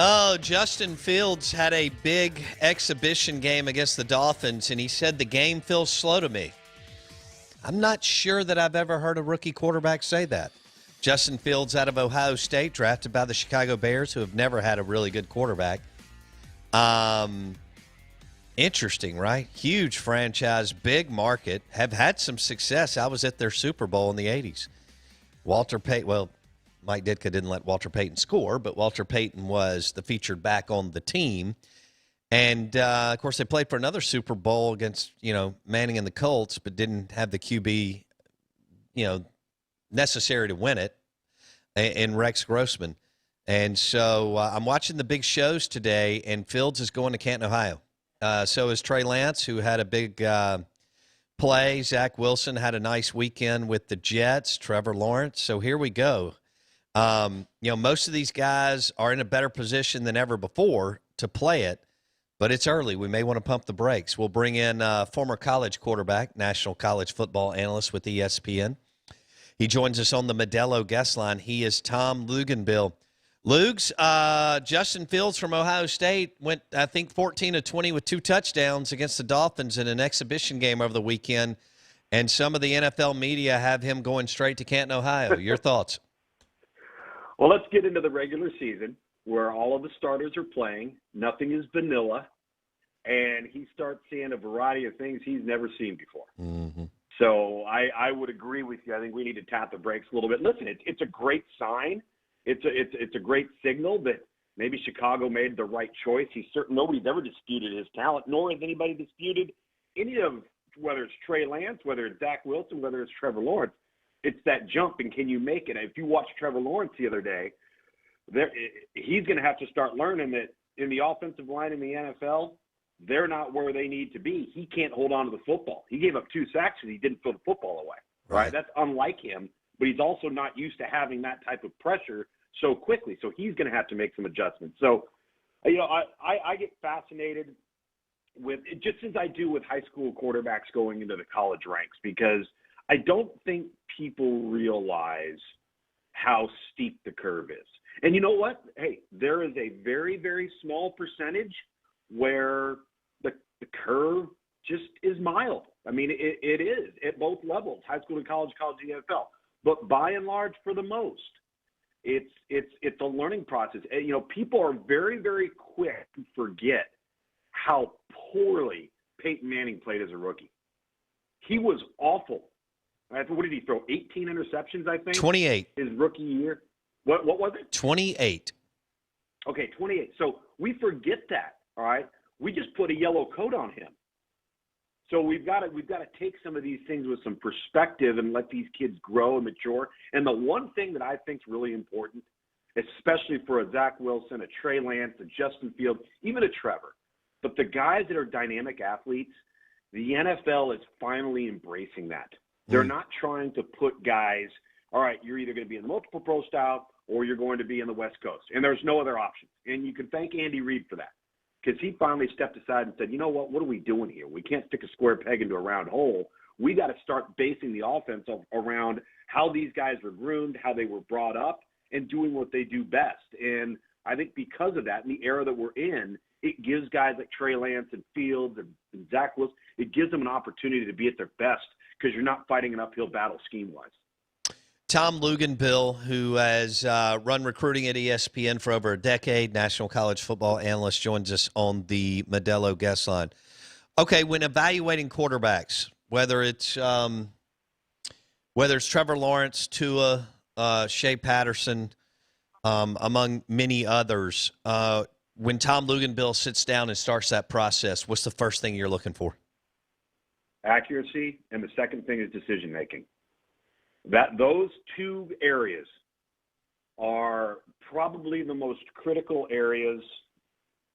Oh, Justin Fields had a big exhibition game against the Dolphins, and he said the game feels slow to me. I'm not sure that I've ever heard a rookie quarterback say that. Justin Fields out of Ohio State, drafted by the Chicago Bears, who have never had a really good quarterback. Interesting, right? Huge franchise, big market, have had some success. I was at their Super Bowl in the 80s. Walter Payton, well, Mike Ditka didn't let Walter Payton score, but Walter Payton was the featured back on the team. And, of course, they played for another Super Bowl against, Manning and the Colts, but didn't have the QB, necessary to win it in Rex Grossman. And so I'm watching the big shows today, and Fields is going to Canton, Ohio. So is Trey Lance, who had a big play. Zach Wilson had a nice weekend with the Jets, Trevor Lawrence. So here we go. Most of these guys are in a better position than ever before to play it, but it's early. We may want to pump the brakes. We'll bring in former college quarterback, national college football analyst with ESPN. He joins us on the Modelo guest line. He is Tom Luginbill. Lugs, Justin Fields from Ohio State went, I think, 14 of 20 with 2 touchdowns against the Dolphins in an exhibition game over the weekend, and some of the NFL media have him going straight to Canton, Ohio. Your thoughts? Well, let's get into the regular season where all of the starters are playing. Nothing is vanilla, and he starts seeing a variety of things he's never seen before. Mm-hmm. So I would agree with you. I think we need to tap the brakes a little bit. Listen, it's a great sign. It's a great signal that maybe Chicago made the right choice. Nobody's ever disputed his talent, nor has anybody disputed any of, whether it's Trey Lance, whether it's Zach Wilson, whether it's Trevor Lawrence. It's that jump, and can you make it? If you watched Trevor Lawrence the other day, he's going to have to start learning that in the offensive line in the NFL, they're not where they need to be. He can't hold on to the football. He gave up 2 sacks and he didn't throw the football away. Right? That's unlike him, but he's also not used to having that type of pressure so quickly. So he's going to have to make some adjustments. So, I get fascinated with it, just as I do with high school quarterbacks going into the college ranks, because I don't think people realize how steep the curve is. And you know what? Hey, there is a very, very small percentage where the curve just is mild. I mean, it is at both levels, high school and college, and NFL. But by and large, for the most, it's a learning process. And, people are very, very quick to forget how poorly Peyton Manning played as a rookie. He was awful. What did he throw? 18 interceptions, I think? 28. His rookie year. What was it? 28. Okay, 28. So we forget that, all right? We just put a yellow coat on him. So we've got to take some of these things with some perspective and let these kids grow and mature. And the one thing that I think is really important, especially for a Zach Wilson, a Trey Lance, a Justin Fields, even a Trevor, but the guys that are dynamic athletes, the NFL is finally embracing that. They're not trying to put guys, all right, you're either going to be in the multiple pro style or you're going to be in the West Coast. And there's no other option. And you can thank Andy Reid for that, because he finally stepped aside and said, you know what are we doing here? We can't stick a square peg into a round hole. We got to start basing the offense around how these guys were groomed, how they were brought up, and doing what they do best. And I think because of that, in the era that we're in, it gives guys like Trey Lance and Fields and Zach Wilson, it gives them an opportunity to be at their best, because you're not fighting an uphill battle scheme-wise. Tom Luginbill, who has run recruiting at ESPN for over a decade, national college football analyst, joins us on the Modelo guest line. Okay, when evaluating quarterbacks, whether it's Trevor Lawrence, Tua, Shea Patterson, among many others, when Tom Luginbill sits down and starts that process, what's the first thing you're looking for? Accuracy, and the second thing is decision making. Those 2 areas are probably the most critical areas.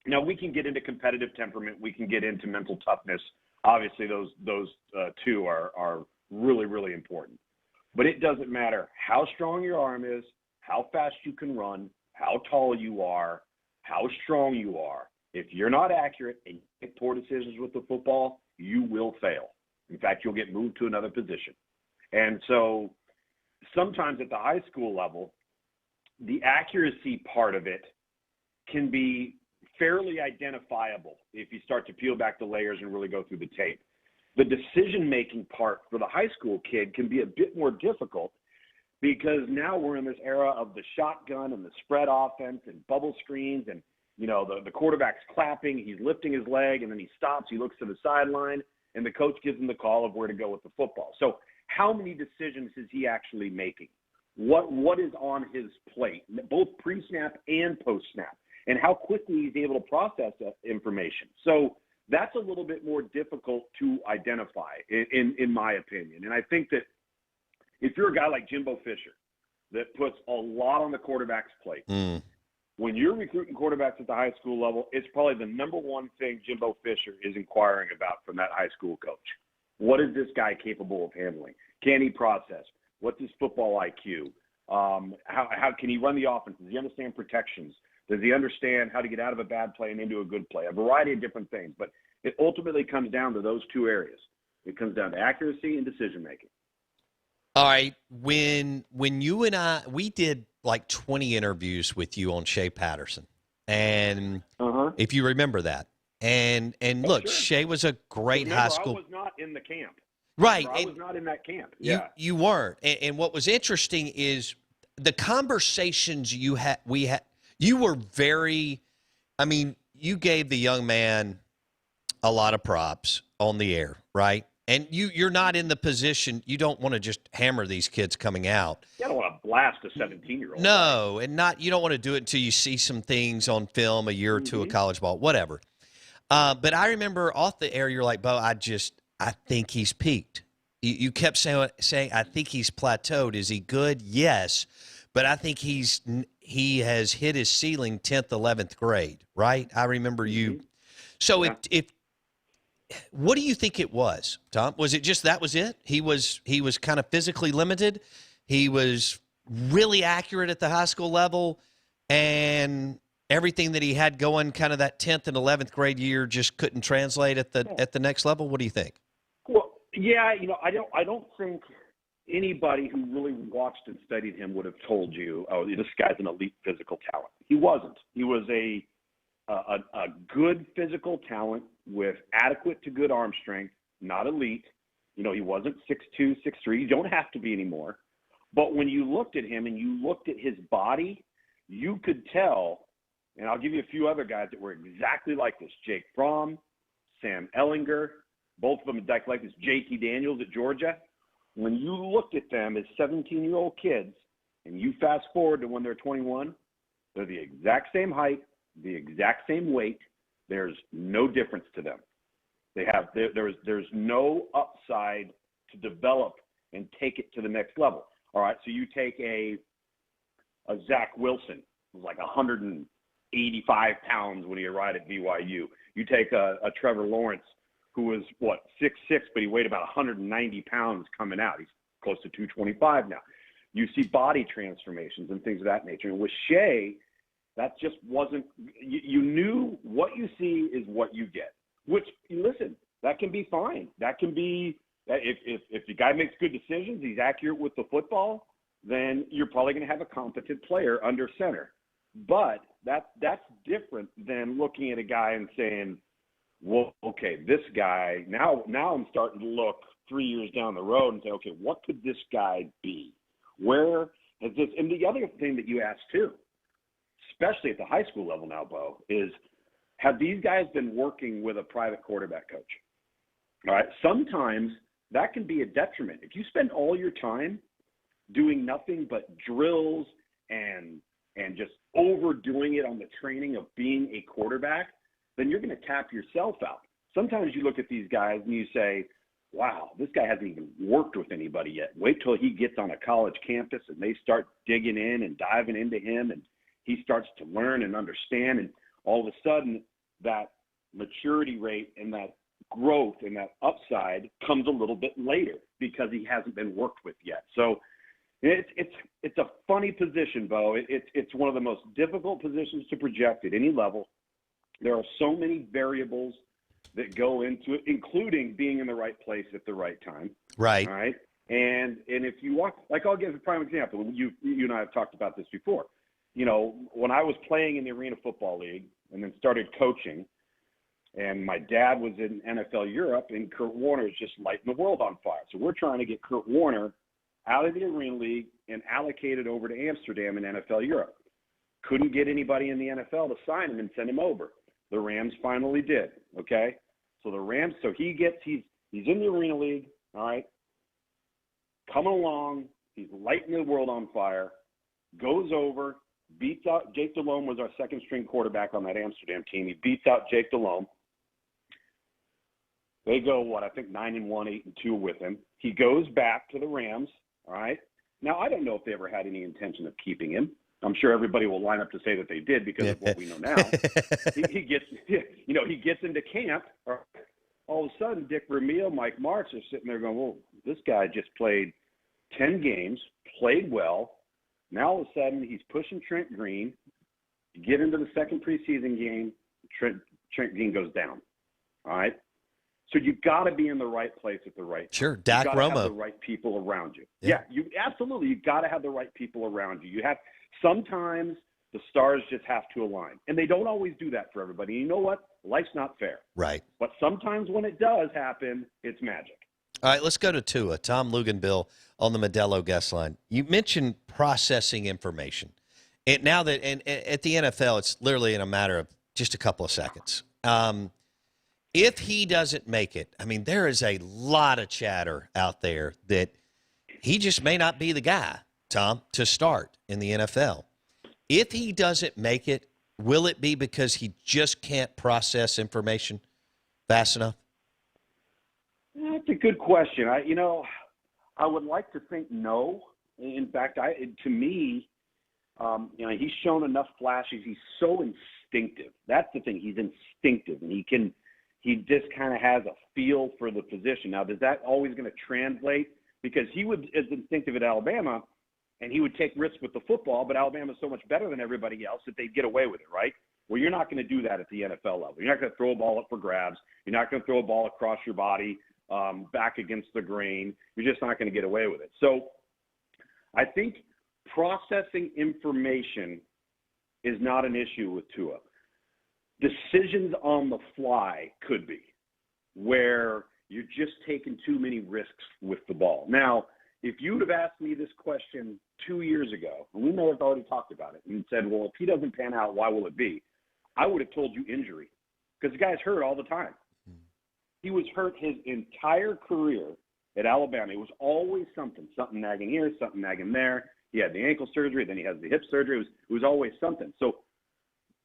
Now, we can get into competitive temperament, we can get into mental toughness. Obviously, those 2 are really, really important. But it doesn't matter how strong your arm is, how fast you can run, how tall you are, how strong you are. If you're not accurate and you make poor decisions with the football, you will fail. In fact, you'll get moved to another position. And so sometimes at the high school level, the accuracy part of it can be fairly identifiable if you start to peel back the layers and really go through the tape. The decision-making part for the high school kid can be a bit more difficult because now we're in this era of the shotgun and the spread offense and bubble screens and, the quarterback's clapping, he's lifting his leg, and then he stops, he looks to the sideline, and the coach gives him the call of where to go with the football. So how many decisions is he actually making? What is on his plate, both pre-snap and post-snap, and how quickly he's able to process that information. So that's a little bit more difficult to identify, in my opinion. And I think that if you're a guy like Jimbo Fisher that puts a lot on the quarterback's plate, when you're recruiting quarterbacks at the high school level, it's probably the number one thing Jimbo Fisher is inquiring about from that high school coach. What is this guy capable of handling? Can he process? What's his football IQ? How can he run the offense? Does he understand protections? Does he understand how to get out of a bad play and into a good play? A variety of different things. But it ultimately comes down to those two areas. It comes down to accuracy and decision-making. All right. When you and we did like 20 interviews with you on Shea Patterson. And if you remember that. And look, sure. Shea was a great high school. I was not in the camp. Right. I was not in that camp. Yeah. You weren't. And what was interesting is the conversations you had, you were very, you gave the young man a lot of props on the air, right? And you're not in the position, you don't want to just hammer these kids coming out. You don't want to blast a 17-year-old. No, and you don't want to do it until you see some things on film, a year or two of college ball, whatever. But I remember off the air, you're like, Bo, I think he's peaked. You kept saying, I think he's plateaued. Is he good? Yes. But I think he has hit his ceiling 10th, 11th grade, right? I remember you. So if what do you think it was, Tom? Was it just that was it? He was kind of physically limited. He was really accurate at the high school level, and everything that he had going kind of that 10th and 11th grade year just couldn't translate at the next level. What do you think? Well, yeah, I don't think anybody who really watched and studied him would have told you, oh, this guy's an elite physical talent. He wasn't. He was a good physical talent with adequate to good arm strength, not elite. He wasn't 6'2", 6'3". You don't have to be anymore. But when you looked at him and you looked at his body, you could tell, and I'll give you a few other guys that were exactly like this. Jake Fromm, Sam Ellinger, both of them like this. J.T. Daniels at Georgia. When you looked at them as 17-year-old kids and you fast forward to when they're 21, they're the exact same height, the exact same weight. There's no difference to them. There's no upside to develop and take it to the next level. All right, so you take a Zach Wilson, who's like 185 pounds when he arrived at BYU. You take a Trevor Lawrence, who was, 6'6", but he weighed about 190 pounds coming out. He's close to 225 now. You see body transformations and things of that nature. And with Shea, that just wasn't – you knew what you see is what you get, which, listen, that can be fine. That can be – if the guy makes good decisions, he's accurate with the football, then you're probably going to have a competent player under center. But that's different than looking at a guy and saying, well, okay, this guy, now I'm starting to look 3 years down the road and say, okay, what could this guy be? Where has this – and the other thing that you asked too, especially at the high school level now, Bo, is have these guys been working with a private quarterback coach? All right, sometimes that can be a detriment. If you spend all your time doing nothing but drills and just overdoing it on the training of being a quarterback, then you're going to tap yourself out. Sometimes you look at these guys and you say, wow, this guy hasn't even worked with anybody yet. Wait till he gets on a college campus and they start digging in and diving into him and he starts to learn and understand. And all of a sudden that maturity rate and that growth and that upside comes a little bit later because he hasn't been worked with yet. So it's a funny position, Bo. It's one of the most difficult positions to project at any level. There are so many variables that go into it, including being in the right place at the right time. Right. All right. And if you walk, like I'll give a prime example. You and I have talked about this before. when I was playing in the Arena Football League and then started coaching, and my dad was in NFL Europe, and Kurt Warner is just lighting the world on fire. So we're trying to get Kurt Warner out of the Arena League and allocated over to Amsterdam in NFL Europe. Couldn't get anybody in the NFL to sign him and send him over. The Rams finally did, okay? So the Rams, he's in the Arena League, all right, coming along, he's lighting the world on fire, goes over, beats out, Jake Delhomme was our second-string quarterback on that Amsterdam team. He beats out Jake Delhomme. They go, I think 9-1, 8-2 with him. He goes back to the Rams, all right? Now, I don't know if they ever had any intention of keeping him. I'm sure everybody will line up to say that they did because of what we know now. he gets into camp. All of a sudden, Dick Vermeil, Mike Martz are sitting there going, well, this guy just played 10 games, played well. Now, all of a sudden, he's pushing Trent Green. You get into the second preseason game, Trent Green goes down, all right? So you've got to be in the right place at the right time. Sure, Dak Romo. Have the right people around you. Yeah, you absolutely. You've got to have the right people around you. Sometimes the stars just have to align, and they don't always do that for everybody. You know what? Life's not fair. Right. But sometimes when it does happen, it's magic. All right, let's go to Tua. Tom Luginbill on the Modelo guest line. You mentioned processing information. And now that at the NFL, it's literally in a matter of just a couple of seconds. If he doesn't make it, I mean, there is a lot of chatter out there that he just may not be the guy, Tom, to start in the NFL. If he doesn't make it, will it be because he just can't process information fast enough? That's a good question. I would like to think no. In fact, to me, he's shown enough flashes. He's so instinctive. That's the thing. He's instinctive, and he just kind of has a feel for the position. Now, is that always going to translate? Because he is instinctive at Alabama, and he would take risks with the football, but Alabama's so much better than everybody else that they'd get away with it, right? Well, you're not going to do that at the NFL level. You're not going to throw a ball up for grabs. You're not going to throw a ball across your body back against the grain. You're just not going to get away with it. So I think processing information is not an issue with Tua. Decisions on the fly could be, where you're just taking too many risks with the ball. Now, if you would have asked me this question 2 years ago, and we may have already talked about it, and said, well, if he doesn't pan out, why will it be? I would have told you injury, because the guy's hurt all the time. He was hurt his entire career at Alabama. It was always something nagging here, something nagging there. He had the ankle surgery, then he has the hip surgery. It was always something. So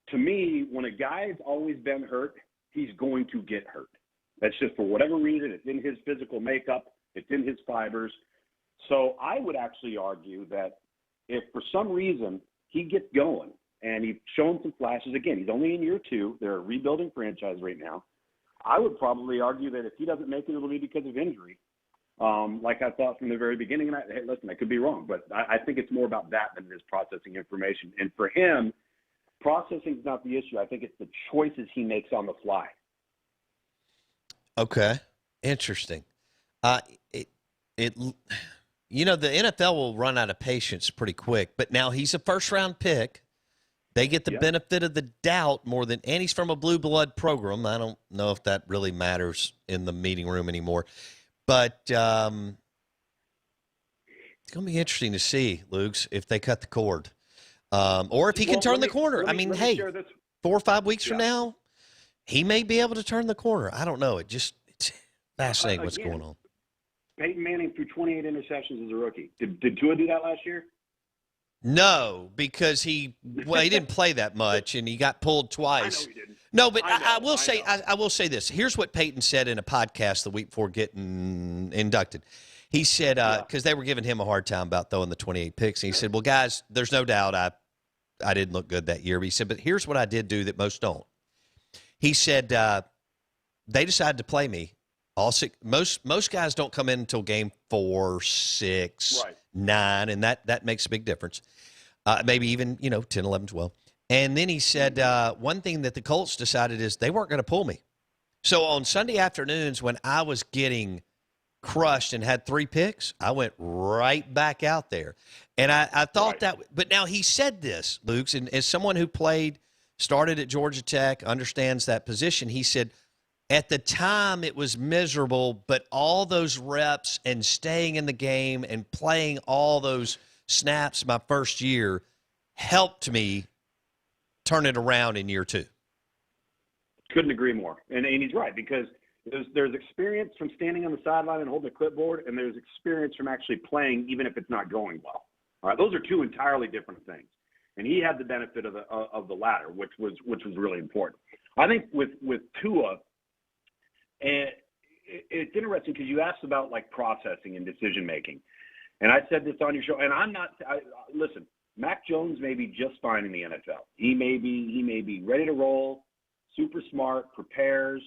to me, when a guy's always been hurt, he's going to get hurt. That's just for whatever reason. It's in his physical makeup. It's in his fibers. So I would actually argue that if for some reason he gets going and he's shown some flashes, again, he's only in year 2. They're a rebuilding franchise right now. I would probably argue that if he doesn't make it, it'll be because of injury, like I thought from the very beginning. And hey, listen, I could be wrong, but I think it's more about that than it is processing information. And for him, processing is not the issue. I think it's the choices he makes on the fly. Okay, interesting. The NFL will run out of patience pretty quick, but now he's a first-round pick. They get the benefit of the doubt more than, and he's from a blue blood program. I don't know if that really matters in the meeting room anymore, but it's going to be interesting to see, Lugs, if they cut the cord, or if he can turn the corner. I mean, hey, 4 or 5 weeks from now, he may be able to turn the corner. I don't know. It's fascinating what's going on. Peyton Manning threw 28 interceptions as a rookie. Did Tua do that last year? No, because he didn't play that much, and he got pulled twice. I know he didn't. No, but I will say this. Here's what Peyton said in a podcast the week before getting inducted. He said, because they were giving him a hard time about throwing the 28 picks, and he said, well, guys, there's no doubt I didn't look good that year. But he said, but here's what I did do that most don't. He said, they decided to play me. Most guys don't come in until game 4, 6, 9, and that makes a big difference. Maybe even, 10, 11, 12. And then he said one thing that the Colts decided is they weren't going to pull me. So on Sunday afternoons when I was getting crushed and had 3 picks, I went right back out there. And I thought Right. that, but now he said this, Luke's, and as someone who started at Georgia Tech, understands that position, he said, at the time it was miserable, but all those reps and staying in the game and playing all those snaps my first year helped me turn it around in year 2. Couldn't agree more. And he's right, because there's experience from standing on the sideline and holding a clipboard, and there's experience from actually playing, even if it's not going well. All right, those are 2 entirely different things. And he had the benefit of the latter, which was really important. I think with Tua, and it's interesting because you asked about like processing and decision making, and I said this on your show. And listen. Mac Jones may be just fine in the NFL. He may be ready to roll, super smart, prepares,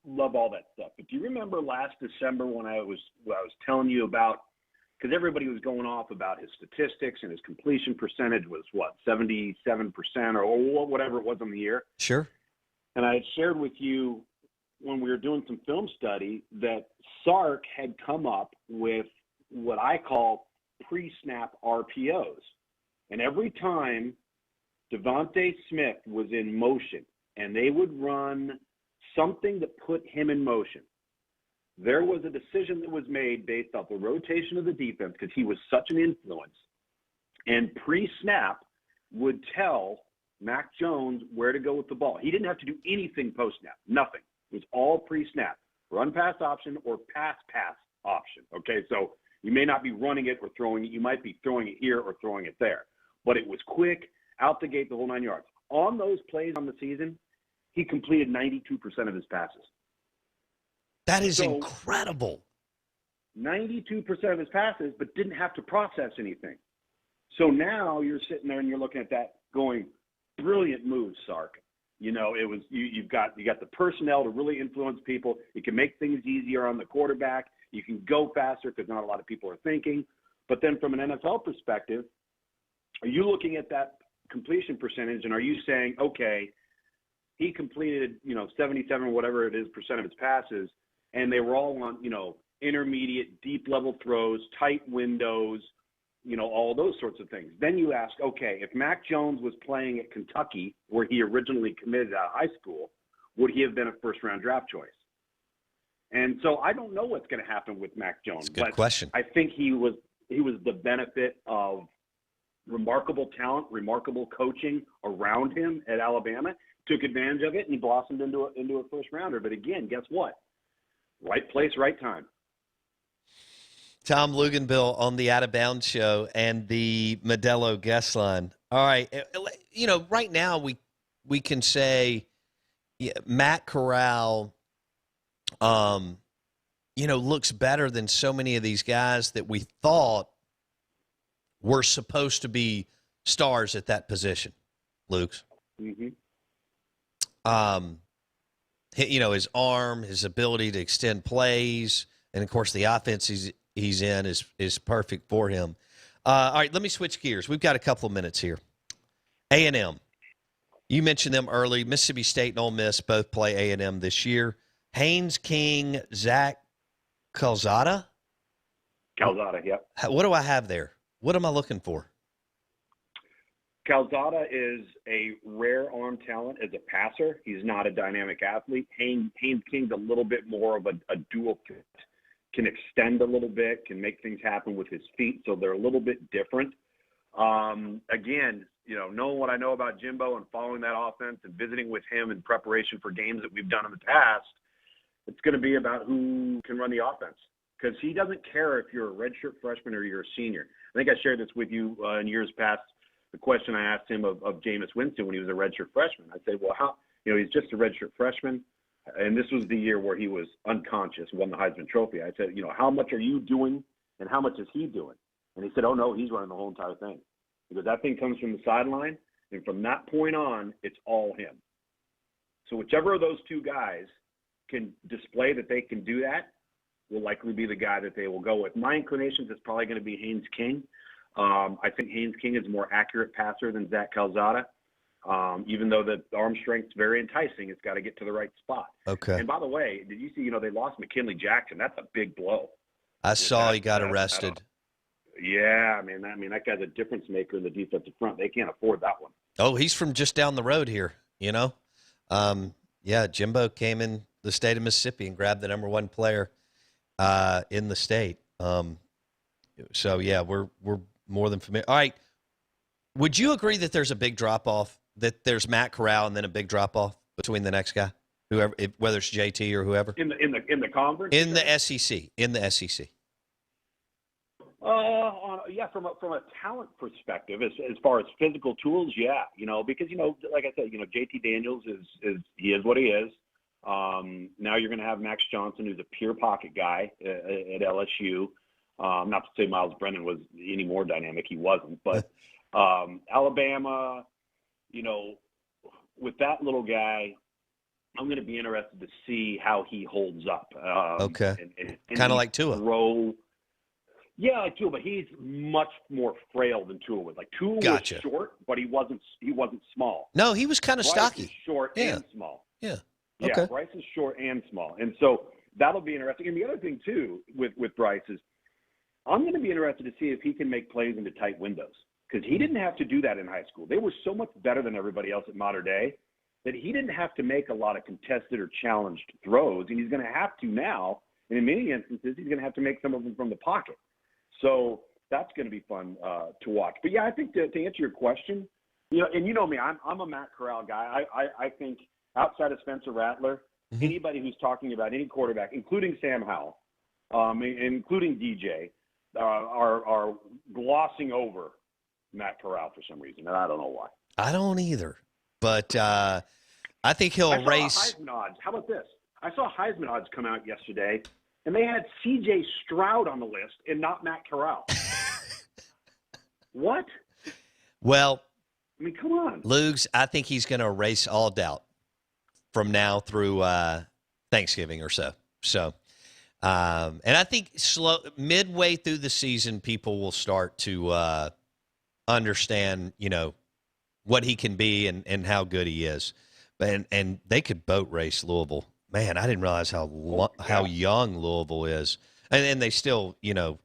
love all that stuff. But do you remember last December when I was telling you about, because everybody was going off about his statistics and his completion percentage was 77% or whatever it was on the year. Sure. And I had shared with you when we were doing some film study that Sark had come up with what I call pre-snap RPOs. And every time Devontae Smith was in motion and they would run something that put him in motion, there was a decision that was made based off the rotation of the defense, because he was such an influence. And pre-snap would tell Mac Jones where to go with the ball. He didn't have to do anything post-snap, nothing. It was all pre-snap, run pass option or pass option. Okay, so you may not be running it or throwing it. You might be throwing it here or throwing it there. But it was quick, out the gate, the whole 9 yards. On those plays on the season, he completed 92% of his passes. That is incredible. 92% of his passes, but didn't have to process anything. So now you're sitting there and you're looking at that going, brilliant move, Sark. You know, it was you got the personnel to really influence people. You can make things easier on the quarterback. You can go faster because not a lot of people are thinking. But then from an NFL perspective, are you looking at that completion percentage and are you saying, okay, he completed, 77 or whatever it is percent of his passes, and they were all on, intermediate, deep level throws, tight windows, all those sorts of things. Then you ask, okay, if Mac Jones was playing at Kentucky, where he originally committed out of high school, would he have been a first-round draft choice? And so I don't know what's going to happen with Mac Jones. That's a good question. I think he was the benefit of remarkable talent, remarkable coaching around him at Alabama, took advantage of it, and he blossomed into a first-rounder. But again, guess what? Right place, right time. Tom Luginbill on the Out of Bounds show and the Modelo guest line. All right, right now we can say Matt Corral, looks better than so many of these guys that we thought were supposed to be stars at that position. Luke's. Mm-hmm. His arm, his ability to extend plays, and of course the offense he's in is perfect for him. All right, let me switch gears. We've got a couple of minutes here. A&M. You mentioned them early. Mississippi State and Ole Miss both play A&M this year. Haynes King, Zach Calzada? Calzada, yep. What do I have there? What am I looking for? Calzada is a rare arm talent as a passer. He's not a dynamic athlete. Haynes King's a little bit more of a dual threat, can extend a little bit, can make things happen with his feet, so they're a little bit different. Again, knowing what I know about Jimbo and following that offense and visiting with him in preparation for games that we've done in the past, it's going to be about who can run the offense, because he doesn't care if you're a redshirt freshman or you're a senior. I think I shared this with you in years past. The question I asked him of Jameis Winston when he was a redshirt freshman, I said, well, how, he's just a redshirt freshman. And this was the year where he was unconscious, won the Heisman Trophy. I said, how much are you doing and how much is he doing? And he said, oh, no, he's running the whole entire thing. Because that thing comes from the sideline, and from that point on, it's all him. So whichever of those two guys can display that they can do that will likely be the guy that they will go with. My inclinations is probably going to be Haynes King. I think Haynes King is a more accurate passer than Zach Calzada. Even though the arm strength's very enticing, it's got to get to the right spot. Okay. And by the way, did you see, they lost McKinley Jackson? That's a big blow. I saw he got arrested. Yeah, man. That guy's a difference maker in the defensive front. They can't afford that one. Oh, he's from just down the road here, you know. Yeah, Jimbo came in the state of Mississippi and grabbed the number one player in the state. So yeah, we're more than familiar. All right, would you agree that there's a big drop off? That there's Matt Corral and then a big drop off between the next guy, whoever, whether it's JT or whoever in the conference, in the SEC. Yeah, from a talent perspective, as far as physical tools, yeah, because like I said, JT Daniels is what he is. Now you're going to have Max Johnson, who's a pure pocket guy at LSU. Not to say Miles Brennan was any more dynamic, he wasn't, but Alabama, with that little guy, I'm going to be interested to see how he holds up. Okay, kind of like Tua. Yeah, like Tua, but he's much more frail than Tua was. Like Tua was short, but he wasn't small. No, he was kind of stocky. Bryce is short and small. Yeah. Okay. Yeah, Bryce is short and small. And so that'll be interesting. And the other thing, too, with Bryce is I'm going to be interested to see if he can make plays into tight windows because he didn't have to do that in high school. They were so much better than everybody else at Mater Dei that he didn't have to make a lot of contested or challenged throws, and he's going to have to now. And in many instances, he's going to have to make some of them from the pocket. So that's going to be fun to watch. But, yeah, I think to answer your question, and you know me, I'm a Matt Corral guy. I think outside of Spencer Rattler, anybody who's talking about any quarterback, including Sam Howell, including DJ, are glossing over Matt Corral for some reason, and I don't know why. I don't either. But I think he'll erase – Heisman odds. How about this? I saw Heisman odds come out yesterday, and they had C.J. Stroud on the list and not Matt Corral. What? Well, I mean, come on. Lugs, I think he's going to erase all doubt from now through Thanksgiving or so. So, and I think midway through the season, people will start to understand, what he can be and how good he is. And they could boat race Louisville. Man, I didn't realize how young Louisville is. And they still,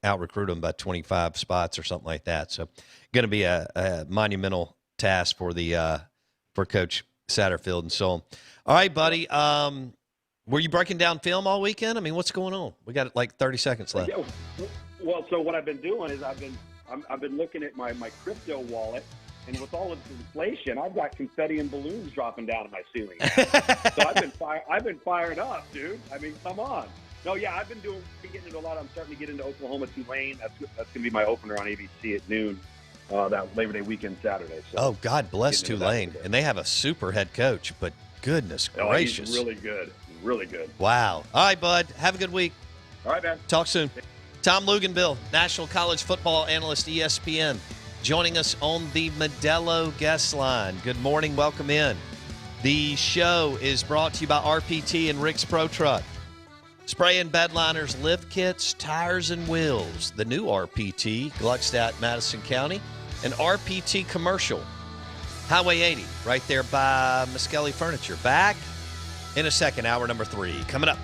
out-recruit them by 25 spots or something like that. So going to be a monumental task for Coach Satterfield and so on. All right, buddy. Were you breaking down film all weekend? I mean, what's going on? We got like 30 seconds left. Yeah, well, so what I've been doing is I've been looking at my crypto wallet, and with all of this inflation, I've got confetti and balloons dropping down in my ceiling. So I've been fired up, dude. I mean, come on. No, yeah, I've been getting into a lot. I'm starting to get into Oklahoma Tulane. That's going to be my opener on ABC at noon. That Labor Day weekend Saturday. So oh, God bless Tulane. And they have a super head coach, but goodness gracious. He's really good. Really good. Wow. All right, bud. Have a good week. All right, man. Talk soon. Tom Luginbill, National College Football Analyst, ESPN, joining us on the Modelo guest line. Good morning. Welcome in. The show is brought to you by RPT and Rick's Pro Truck. Spray and bed liners, lift kits, tires, and wheels. The new RPT, Gluckstadt, Madison County. An RPT commercial. Highway 80, right there by Muskelly Furniture. Back in a second, hour number 3. Coming up.